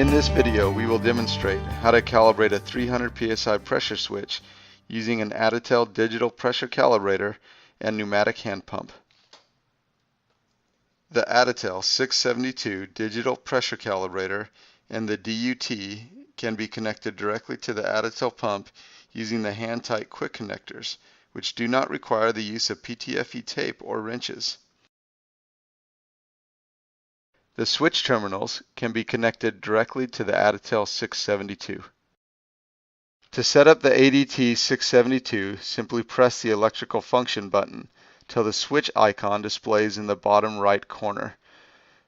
In this video, we will demonstrate how to calibrate a 300 psi pressure switch using an Additel digital pressure calibrator and pneumatic hand pump. The Additel 672 digital pressure calibrator and the DUT can be connected directly to the Additel pump using the hand-tight quick connectors, which do not require the use of PTFE tape or wrenches. The switch terminals can be connected directly to the Additel 672. To set up the ADT 672, simply press the electrical function button till the switch icon displays in the bottom right corner.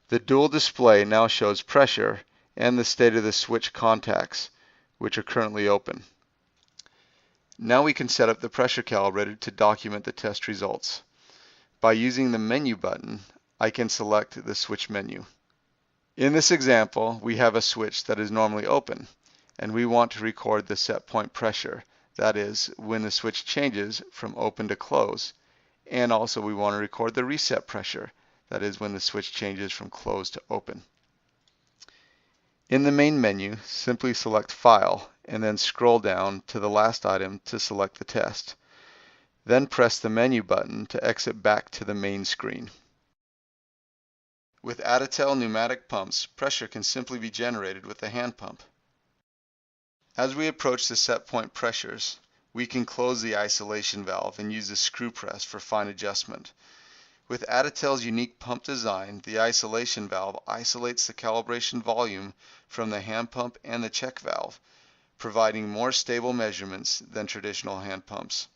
The dual display now shows pressure and the state of the switch contacts, which are currently open. Now we can set up the pressure calibrator to document the test results. By using the menu button, I can select the switch menu. In this example, we have a switch that is normally open, and we want to record the set point pressure, that is, when the switch changes from open to close, and also we want to record the reset pressure, that is, when the switch changes from closed to open. In the main menu, simply select File, and then scroll down to the last item to select the test. Then press the menu button to exit back to the main screen. With Additel pneumatic pumps, pressure can simply be generated with the hand pump. As we approach the set point pressures, we can close the isolation valve and use the screw press for fine adjustment. With Additel's unique pump design, the isolation valve isolates the calibration volume from the hand pump and the check valve, providing more stable measurements than traditional hand pumps.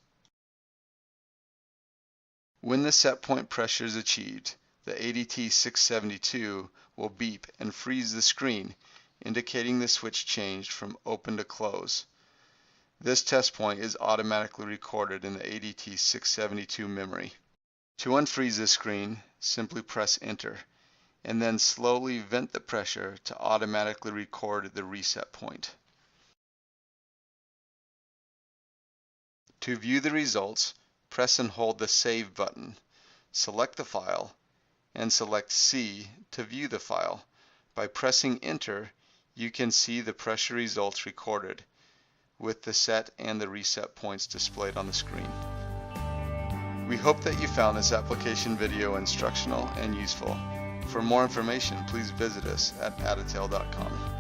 When the set point pressure is achieved, the ADT 672 will beep and freeze the screen, indicating the switch changed from open to close. This test point is automatically recorded in the ADT 672 memory. To unfreeze the screen, simply press Enter, and then slowly vent the pressure to automatically record the reset point. To view the results, press and hold the Save button. Select the file, and select C to view the file. By pressing Enter, you can see the pressure results recorded, with the set and the reset points displayed on the screen. We hope that you found this application video instructional and useful. For more information, please visit us at additel.com.